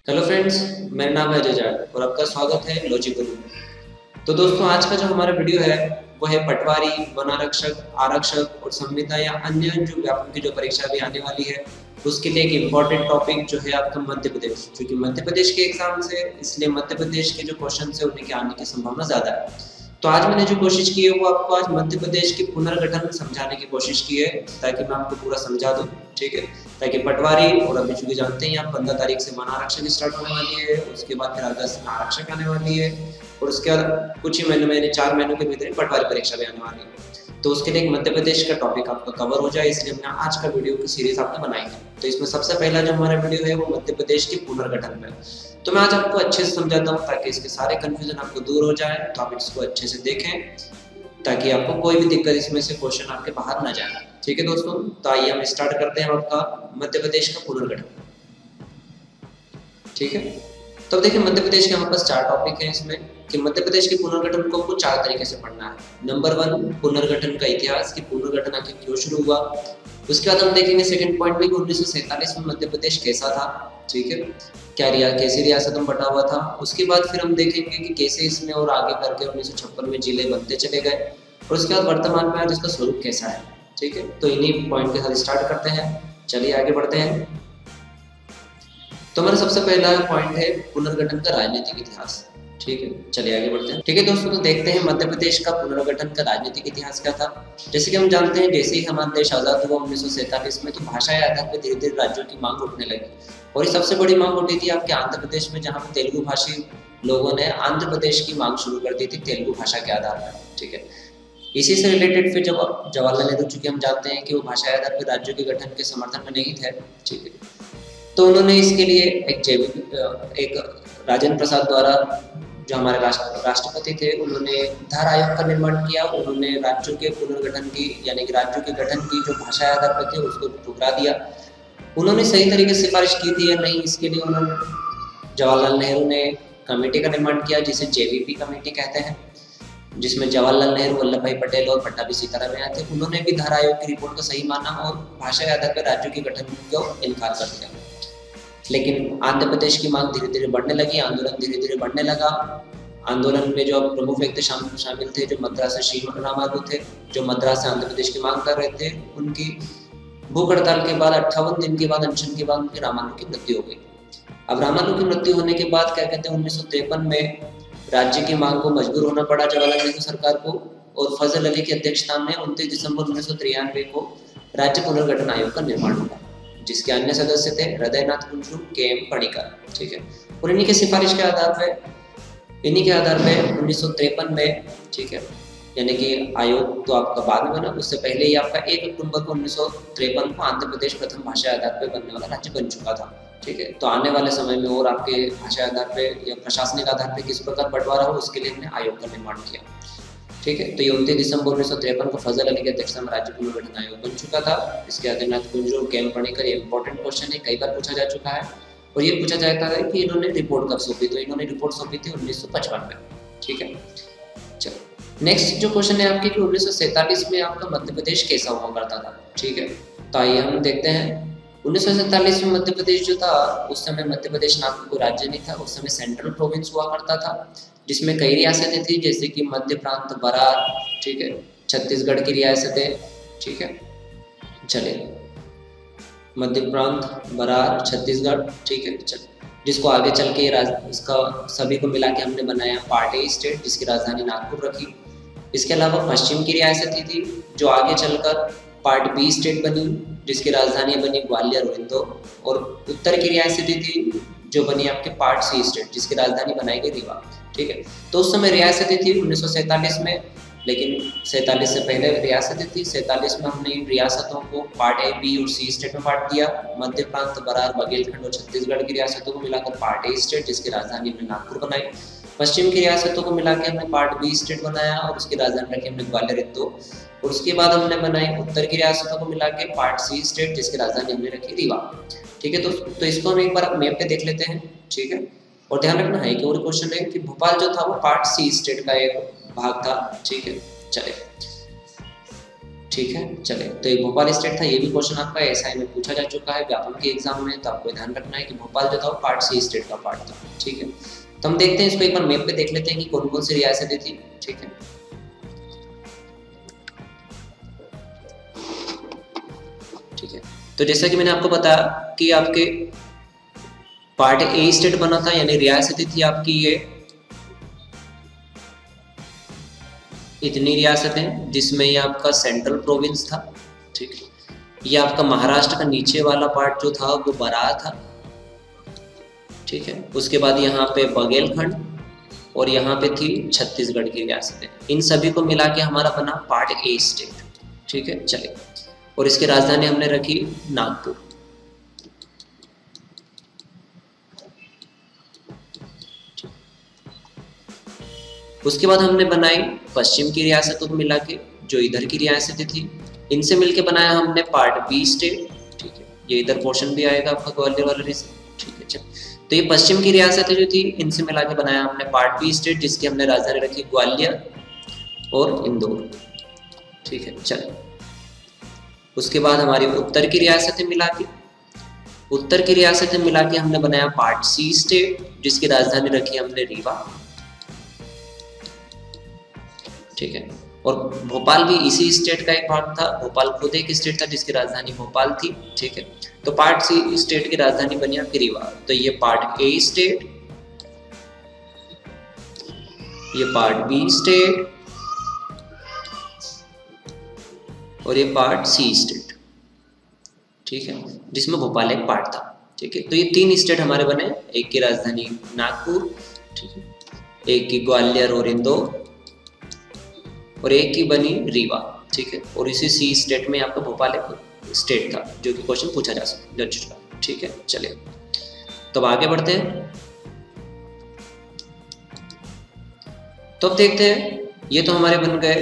Hello friends, मेरा नाम है अजय जाट और आपका स्वागत है लॉजिक गुरु में। तो दोस्तों, आज का जो हमारा वीडियो है वो है पटवारी, वन आरक्षक, आरक्षक और संविदा या अन्य जो व्यापक की जो परीक्षा भी आने वाली है उसके लिए एक इम्पॉर्टेंट टॉपिक जो है आपका मध्य प्रदेश, क्योंकि मध्य प्रदेश के एग्जाम से इसलिए मध्य प्रदेश के जो क्वेश्चन है उन्हीं के आने की संभावना ज्यादा है। तो आज मैंने जो कोशिश की है वो आपको आज मध्य प्रदेश के पुनर्गठन समझाने की कोशिश की है, ताकि मैं आपको पूरा समझा दूं। ठीक है, ताकि पटवारी और अभी चूंकि जानते हैं आप 15 तारीख से वन आरक्षण स्टार्ट होने वाली है, उसके बाद फिर अगस्त में आरक्षक आने वाली है और उसके बाद कुछ ही महीनों में 4 महीनों के भीतर पटवारी परीक्षा भी आने वाली है। तो उसके लिए एक मध्य प्रदेश का टॉपिक आपका कवर हो जाए, इसलिए हमने आज का वीडियो की सीरीज आपने बनाई है। तो इसमें सबसे पहला जो हमारा वीडियो है वो मध्य प्रदेश के पुनर्गठन पे। तो मैं आज आपको अच्छे से समझाता हूँ ताकि इसके सारे कंफ्यूजन आपको दूर हो जाए। तो आप इसको अच्छे से देखें ताकि आपको कोई भी दिक्कत इसमें से क्वेश्चन आपके बाहर ना जाए। ठीक है दोस्तों, तो आइए हम स्टार्ट करते हैं आपका मध्य प्रदेश का पुनर्गठन। ठीक है, तो देखिए मध्य प्रदेश के हमारे पास 4 टॉपिक है इसमें कि मध्य प्रदेश के पुनर्गठन को हमको 4 तरीके से पढ़ना है। नंबर 1, पुनर्गठन का इतिहास कि पुनर्गठन आखिर क्यों शुरू हुआ। उसके बाद हम देखेंगे सेकंड पॉइंट में कि 1947 में मध्य प्रदेश कैसा था। ठीक है, कैसी रियासत में बटा हुआ था। उसके बाद फिर हम देखेंगे कि कैसे इसमें और आगे करके 1956 में जिले बनते चले गए और उसके बाद वर्तमान में आज इसका स्वरूप कैसा है। ठीक है, तो इन्हीं पॉइंट के साथ स्टार्ट करते हैं। चलिए आगे बढ़ते हैं। तो हमारा सबसे पहला पॉइंट है पुनर्गठन का राजनीतिक इतिहास। ठीक है, चलिए आगे बढ़ते हैं। ठीक है दोस्तों, तो देखते हैं मध्य प्रदेश का पुनर्गठन का राजनीतिक इतिहास क्या था। जैसे कि हम जानते हैं जैसे ही हमारा देश आजाद हुआ 1947 में, तो भाषा के आधार पर धीरे धीरे राज्यों की मांग उठने लगी और ये सबसे बड़ी मांग उठी थी आपके आंध्र प्रदेश में, जहाँ पे तेलुगु भाषी लोगों ने आंध्र प्रदेश की मांग शुरू कर दी थी तेलुगु भाषा के आधार पर। ठीक है, इसी से रिलेटेड फिर जब जवाहरलाल नेहरू, चूंकि हम जानते हैं कि वो भाषा के आधार पर राज्यों के गठन के समर्थन में नहीं थे। ठीक है, तो उन्होंने इसके लिए एक राजेंद्र प्रसाद द्वारा, जो हमारे राष्ट्रपति थे, उन्होंने धारा आयोग का निर्माण किया। उन्होंने राज्यों के पुनर्गठन की यानी कि राज्यों के गठन की जो भाषा आधार पर थे उसको ठुकरा दिया। उन्होंने सही तरीके से सिफारिश की थी या नहीं, इसके लिए उन्होंने जवाहरलाल नेहरू ने कमेटी का निर्माण किया जिसे जेवीपी कमेटी कहते हैं, जिसमें जवाहरलाल नेहरू, वल्लभ भाई पटेल और पट्टाभी सीतारामैया थे। उन्होंने भी धारा आयोग की रिपोर्ट को सही माना और भाषा के आधार पर राज्यों के गठन को इनकार कर दिया। लेकिन आंध्र प्रदेश की मांग धीरे धीरे बढ़ने लगी, आंदोलन धीरे धीरे बढ़ने लगा। आंदोलन में जो प्रमुख व्यक्ति शामिल थे, जो मद्रास श्री रामालू थे, जो मद्रास से आंध्र प्रदेश की मांग कर रहे थे, उनकी भूख हड़ताल के बाद 58 दिन के बाद, अनशन के बाद उनकी रामालू की मृत्यु हो गई। अब रामालू की मृत्यु होने के बाद क्या कहते हैं 1953 में राज्य की मांग को मजबूर होना पड़ा जवाहरलाल नेहरू सरकार को, और फजल अली की अध्यक्षता में 29 दिसंबर 1993 को राज्य पुनर्गठन आयोग का निर्माण हुआ, जिसके अन्य सदस्य थे हृदयनाथ कुंजरू, के.एम. पणिकर। ठीक है, और इन्हीं के सिफारिश के आधार पे 1953 में, ठीक है, यानी कि आयोग तो आपका बाद में बना, उससे पहले ही आपका 1 अक्टूबर को 1953 को आंध्र प्रदेश प्रथम भाषा आधार पर बनने वाला राज्य बन चुका था। ठीक है, तो आने वाले समय में और आपके भाषा आधार पे या प्रशासनिक आधार पे किस प्रकार बंटवारा हो उसके लिए हमने आयोग का निर्माण किया। ठीक है, तो ये 29 दिसंबर 1953 को फजल अली की अध्यक्षता में राज्य पुनर्गठन आयोग बन चुका था। इसके हृदयनाथ कुंजरू, के.एम. पणिकर, ये इंपॉर्टेंट क्वेश्चन है, कई बार पूछा जा चुका है। और ये पूछा जाता है कि इन्होंने रिपोर्ट कब सौंपी, तो इन्होंने रिपोर्ट सौंपी थी 1955 में। ठीक है, चलो नेक्स्ट जो क्वेश्चन है आपके कि 1947 में आपका मध्य प्रदेश कैसा हुआ करता था। ठीक है, तो आइए हम देखते हैं। 1947 में मध्य प्रदेश जो था, उस समय मध्य प्रदेश नाम का कोई राज्य नहीं था, उस समय सेंट्रल प्रोविंस हुआ करता था, जिसमें कई रियासतें थी, जैसे कि मध्य प्रांत, बरार, ठीक है, छत्तीसगढ़ की रियासतें। ठीक है, चले मध्य प्रांत, बरार, छत्तीसगढ़। ठीक है, चल जिसको आगे चल के इसका सभी को मिला के हमने बनाया पार्ट ए स्टेट, जिसकी राजधानी नागपुर रखी। इसके अलावा पश्चिम की रियासतें थी जो आगे चलकर पार्ट बी स्टेट बनी, जिसकी राजधानी बनी ग्वालियर और इंदौर, और उत्तर की रियासतें थी जो बनी आपके पार्ट सी स्टेट, जिसकी राजधानी बनाई गई रीवा। ठीक है, तो उस समय रियासतें थी 1947 में, लेकिन 47 से पहले रियासतें थी। 47 में हमने इन रियासतों को पार्ट ए, बी और सी स्टेट में बांट दिया। मध्य प्रांत, बरार, बघेलखंड और छत्तीसगढ़ की रियासतों को मिलाकर पार्ट ए स्टेट, जिसकी राजधानी हमने नागपुर बनाई। पश्चिम की रियासतों को मिला के हमने पार्ट बी स्टेट बनाया और उसकी राजधानी रखी हमने ग्वालियर, इंदौर। और उसके बाद हमने बनाई उत्तर की रियासतों को मिला के पार्ट सी स्टेट, जिसकी राजधानी हमने रखी रीवा। ठीक है, तो इसको हम एक बार मैप पे देख लेते हैं। ठीक है, और ध्यान रखना है कि और क्वेश्चन है कि भोपाल जो था वो पार्ट सी स्टेट का एक भाग था। ठीक है, चले। ठीक है, चले। तो एक भोपाल स्टेट था, ये भी क्वेश्चन आपका एसआई में पूछा जा चुका है व्यापम के एग्जाम में, तो आपको ध्यान रखना है कि भोपाल जो था वो पार्ट सी स्टेट का पार्ट था। ठीक है, तो हम देखते हैं इसको एक बार मैप पे देख लेते हैं कि कौन कौन सी रियासतें थी। ठीक है, ठीक है, तो जैसा कि मैंने आपको बताया कि आपके पार्ट ए स्टेट बना था, यानी रियासतें थी आपकी ये इतनी रियासतें, जिसमें ये आपका सेंट्रल प्रोविंस था। ठीक है, ये आपका महाराष्ट्र का नीचे वाला पार्ट जो था वो बराह था। ठीक है, उसके बाद यहाँ पे बघेलखंड और यहाँ पे थी छत्तीसगढ़ की रियासतें। इन सभी को मिला के हमारा बना पार्ट ए स्टेट। ठीक है, चलिए, और इसकी राजधानी हमने रखी नागपुर। उसके बाद हमने बनाई पश्चिम की रियासतों को मिला के, जो इधर की रियासतें थी, इनसे मिलके बनाया हमने पार्ट बी स्टेट। ठीक है, ये इधर पोर्शन भी आएगा आपका ग्वालियर वाला रीजन। ठीक है, चल, तो ये पश्चिम की रियासतें जो थी इनसे मिला के बनाया हमने पार्ट बी स्टेट, जिसकी हमने राजधानी रखी ग्वालियर और इंदौर। ठीक है, चल, उसके बाद हमारी उत्तर की रियासतें मिला के हमने बनाया पार्ट सी स्टेट, जिसकी राजधानी रखी हमने रीवा। ठीक है, और भोपाल भी इसी स्टेट का एक पार्ट था। भोपाल खुद एक स्टेट था जिसकी राजधानी भोपाल थी। ठीक है, तो पार्ट सी स्टेट की राजधानी बनी आपकी रीवा। तो ये पार्ट ए स्टेट, ये पार्ट बी स्टेट और ये पार्ट सी स्टेट। ठीक है, जिसमें भोपाल एक पार्ट था। ठीक है, तो ये तीन स्टेट हमारे बने, एक की राजधानी नागपुर, ठीक है, एक की ग्वालियर और इंदौर, और एक की बनी रीवा। ठीक है, और इसी सी स्टेट में आपका भोपाल एक स्टेट था, जो कि क्वेश्चन पूछा जा चुका। ठीक है, चलिए, तो अब आगे बढ़ते हैं। तो अब देखते हैं, ये तो हमारे बन गए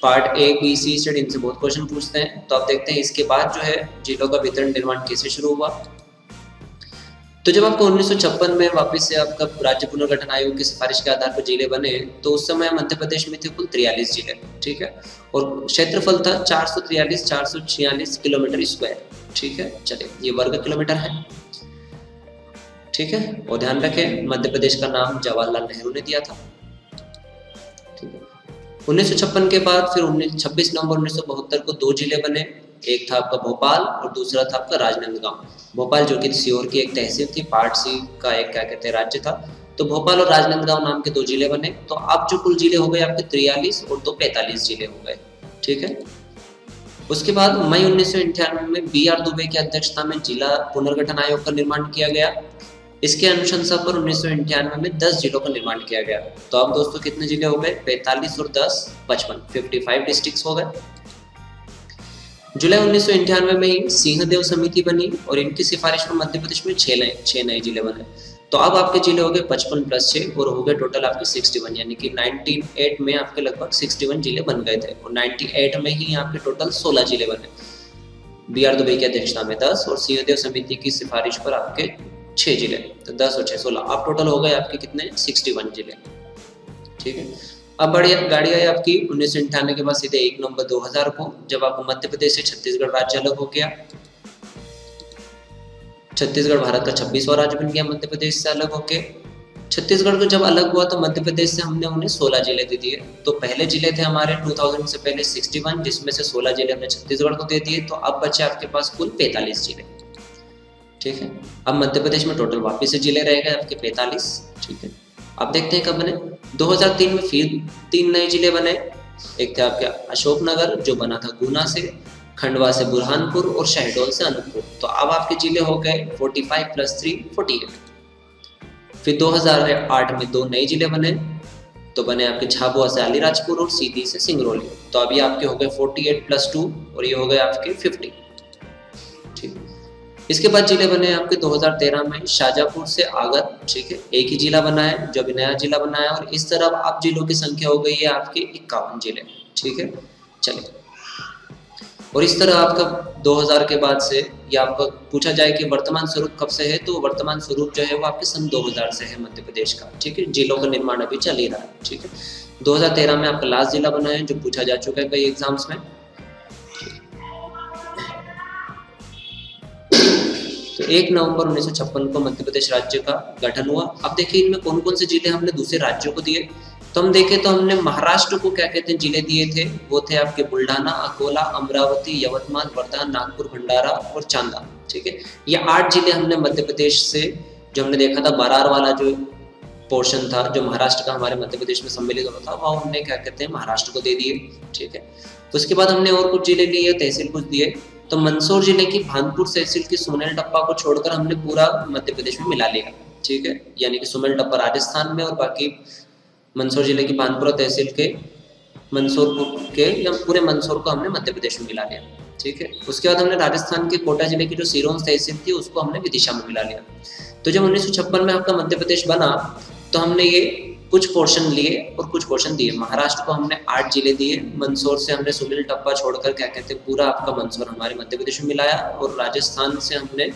part A B C state, इनसे बहुत क्वेश्चन पूछते हैं। तो अब देखते हैं इसके बाद जो है जिलों का वितरण निर्माण कैसे शुरू हुआ। तो जब आपको 1956 में वापस से आपका राज्य पुनर्गठन आयोग की सिफारिश के आधार पर जिले बने, तो उस समय मध्य प्रदेश में थे कुल 43 जिले। ठीक है, और क्षेत्रफल था 446 किलोमीटर स्क्वायर। ठीक है, चलिए, ये वर्ग किलोमीटर है। ठीक है, और ध्यान रखें मध्य प्रदेश का नाम जवाहरलाल नेहरू ने दिया था। ठीक है, 1956 के बाद फिर 26 नवंबर 1972 को दो जिले बने, एक था आपका भोपाल और दूसरा था आपका राजनांदगांव। भोपाल जो कि सीहोर की एक तहसील थी, पार्ट सी का एक क्या कहते हैं राज्य था। तो भोपाल और राजनांदगांव नाम के दो जिले बने। तो अब जो कुल जिले हो गए आपके 43 और 45 जिले हो गए। ठीक है, उसके बाद मई 1998 में बी.आर. दुबे की अध्यक्षता में जिला पुनर्गठन आयोग का निर्माण किया गया। इसके अनुशंसा पर 1998 में 10 जिलों का निर्माण किया गया। तो अब दोस्तों कितने जिले हो गए? 45 और 10 55, 55 डिस्ट्रिक्ट्स हो गए। जुलाई 1998 में ही सिंहदेव समिति बनी और इनकी सिफारिश पर मध्य प्रदेश में 6 नए जिले बने। तो अब आपके जिले हो गए 55 + 6 और हो गए टोटल आपके 61, यानी कि 98 में आपके लगभग 61 जिले बन गए थे और 98 में ही आपके टोटल 16 जिले बने। बी.आर. दुबे की अध्यक्षता में 10 और सिंहदेव समिति की सिफारिश पर आपके 6 जिले, तो 10 और 6 16, अब टोटल हो गए आपके कितने? 61 जिले। ठीक है, अब बढ़िया गाड़ी आई आपकी 1998 के बाद सीधे 1 नवंबर 2000 को, जब आपको मध्य प्रदेश से छत्तीसगढ़ राज्य अलग हो गया। छत्तीसगढ़ भारत का 26वां राज्य बन गया मध्य प्रदेश से अलग होके। छत्तीसगढ़ को जब अलग हुआ तो मध्य प्रदेश से हमने उन्हें 16 जिले दे दिए। तो पहले जिले थे हमारे 2000 से पहले 61, जिसमें से 16 जिले हमने छत्तीसगढ़ को दे दिए। तो अब बचे आपके पास कुल 45 जिले। ठीक है, अब मध्य प्रदेश में टोटल वापिस से जिले रह गए आपके 45। ठीक है, अब देखते हैं कब बने। 2003 में फिर 3 नए जिले बने। एक थे आपके अशोकनगर जो बना था गुना से, खंडवा से बुरहानपुर और शहडोल से अनूपपुर। तो अब आपके जिले हो गए 45 + 3 48। फिर 2008 में 2 नए जिले बने, तो बने आपके झाबुआ से अलीराजपुर और सीधी से सिंगरौली। तो अभी आपके हो गए 48 + 2 और ये हो गए आपके 50। ठीक, इसके बाद जिले बने आपके 2013 में शाजापुर से आगर। ठीक है, एक ही जिला बना है जो अभी नया जिला बना है, और इस तरह अब जिलों की संख्या हो गई है आपके 51 जिले। ठीक है, चलिए, और इस तरह आपका 2000 के बाद से, या आपका पूछा जाए कि वर्तमान स्वरूप कब से है, तो वर्तमान स्वरूप जो है वो आपके सन 2000 से है मध्य प्रदेश का। ठीक है, जिलों का निर्माण अभी चल ही रहा है। ठीक है, 2013 में आपका लास्ट जिला बना है जो पूछा जा चुका है कई एग्जाम्स में। तो 1 नवंबर 1956 को मध्य प्रदेश राज्य का गठन हुआ। अब देखिए इनमें कौन कौन से जिले हमने दूसरे राज्यों को दिए। तो हम देखें तो हमने महाराष्ट्र को क्या कहते हैं जिले दिए थे, वो थे आपके बुल्ढाना, अकोला, अमरावती, यवतमाल, वर्धा, नागपुर, भंडारा और चांदा। ठीक है, ये 8 जिले हमने मध्य प्रदेश से, जो हमने देखा था बरार वाला जो पोर्शन था जो महाराष्ट्र का हमारे मध्य प्रदेश में सम्मिलित होता था, वो हमने क्या कहते हैं महाराष्ट्र को दे दिए। ठीक है, उसके बाद हमने और कुछ जिले लिए, तहसील कुछ दिए। तो मंदसौर जिले की भानपुर तहसील की सुमेल टप्पा को छोड़कर हमने पूरा मध्य प्रदेश में मिला लिया। ठीक है, यानी कि सुमेल टप्पा राजस्थान में और बाकी मंदसौर जिले की भानपुरा तहसील के मंदसौर के या पूरे मंदसौर को हमने मध्य प्रदेश में मिला लिया। ठीक है, उसके बाद हमने राजस्थान के कोटा जिले की जो सिरोंज तहसील थी उसको हमने विदिशा में मिला लिया। तो जब 1956 में आपका मध्य प्रदेश बना तो हमने ये कुछ पोर्शन लिए और कुछ पोर्शन दिए। महाराष्ट्र को हमने 8 जिले दिए, मंदसौर से हमने सुमेल टप्पा छोड़कर क्या कहते हैं पूरा आपका मंदसौर हमारे मध्य प्रदेश में मिलाया, और राजस्थान से हमने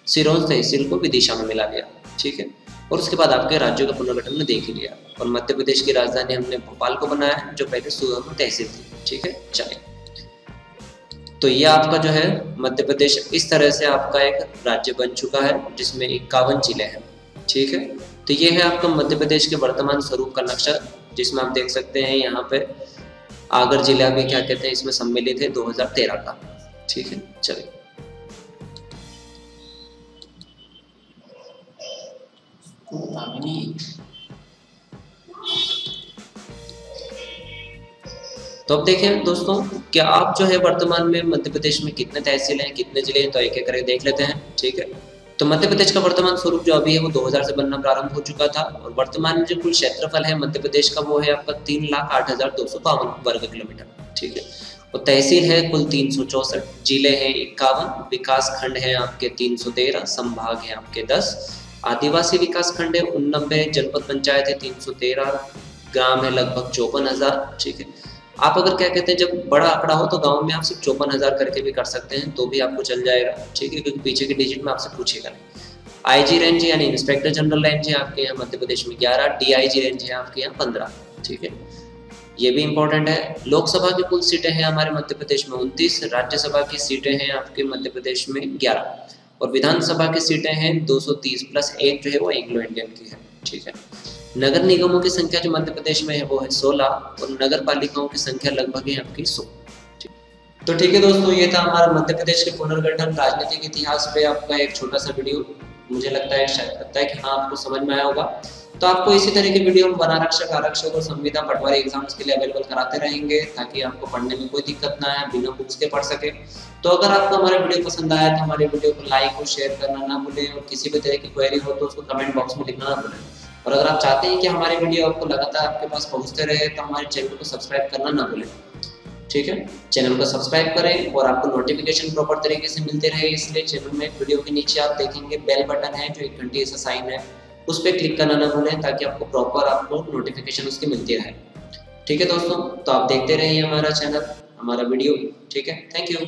सिरोंज तहसील को विदिशा में मिला लिया। ठीक है, और उसके बाद आपके राज्यों का पुनर्गठन में देख ही लिया, और मध्य प्रदेश की राजधानी हमने भोपाल को बनाया जो पहले सूरत तहसील थी। ठीक है, चलिए, तो ये आपका जो है मध्य प्रदेश इस तरह से आपका एक राज्य बन चुका है जिसमें 51 जिले हैं। ठीक है, तो ये है आपका मध्य प्रदेश के वर्तमान स्वरूप का नक्शा, जिसमें आप देख सकते हैं यहाँ पे आगर जिला भी क्या कहते हैं इसमें सम्मिलित है 2013 का। ठीक है, चलिए, तो अब देखें दोस्तों, क्या आप जो है वर्तमान में मध्य प्रदेश में कितने तहसील हैं, कितने जिले हैं, तो एक एक करके देख लेते हैं। ठीक है, तो मध्य प्रदेश का वर्तमान स्वरूप जो अभी है वो 2000 से बनना प्रारंभ हो चुका था, और वर्तमान में जो कुल क्षेत्रफल है मध्य प्रदेश का वो है आपका 3,08,252 वर्ग किलोमीटर। ठीक है, और तहसील है कुल 364, जिले हैं 51, विकास खंड है आपके 313, संभाग है आपके 10, आदिवासी विकास खंड है 89, जनपद पंचायत है 313, ग्राम है लगभग 54,000। ठीक है, आप अगर क्या कहते हैं जब बड़ा आंकड़ा हो तो गांव में आप सिर्फ 54,000 करके भी कर सकते हैं तो भी आपको चल जाएगा। ठीक है, क्योंकि पीछे के डिजिट में आपसे पूछेगा नहीं। आईजी रेंज यानी इंस्पेक्टर जनरल रेंज है आपके यहाँ मध्य प्रदेश में 11, डीआईजी रेंज है आपके यहाँ 15। ठीक है, ये भी इंपॉर्टेंट है। लोकसभा की कुल सीटें हैं हमारे मध्य प्रदेश में 29, राज्यसभा की सीटें हैं आपके मध्य प्रदेश में 11, और विधानसभा की सीटें हैं 230 प्लस 1 जो है वो एंग्लो इंडियन की है। ठीक है, नगर निगमों की संख्या जो मध्य प्रदेश में है वो है 16, और नगर पालिकाओं की संख्या लगभग है आपकी 100। तो ठीक है दोस्तों, ये था हमारा मध्य प्रदेश के पुनर्गठन राजनीतिक इतिहास पे आपका एक छोटा सा वीडियो। मुझे लगता है शायद लगता है कि हाँ आपको समझ में आया होगा। तो आपको इसी तरह के वीडियो हम वनारक्षक, आरक्षक और संविदा पटवारी एग्जाम्स के लिए अवेलेबल कराते रहेंगे, ताकि आपको पढ़ने में कोई दिक्कत ना आए, बिना बुक्स के पढ़ सके। तो अगर आपको हमारा वीडियो पसंद आया तो हमारे वीडियो को लाइक और शेयर करना ना भूलें, और किसी भी तरह की क्वेरी हो तो उसको कमेंट बॉक्स में लिखना ना भूलें। और अगर आप चाहते हैं कि हमारे वीडियो आपको लगातार आपके पास पहुंचते रहे तो हमारे चैनल को सब्सक्राइब करना ना भूलें। ठीक है, चैनल को सब्सक्राइब करें और आपको नोटिफिकेशन प्रॉपर तरीके से मिलते रहे, इसलिए चैनल में वीडियो के नीचे आप देखेंगे बेल बटन है जो एक घंटी ऐसा साइन है, उस पर क्लिक करना ना भूलें, ताकि आपको प्रॉपर आपको नोटिफिकेशन उसकी मिलती रहे। ठीक है दोस्तों, तो आप देखते रहिए हमारा चैनल, हमारा वीडियो। ठीक है, थैंक यू।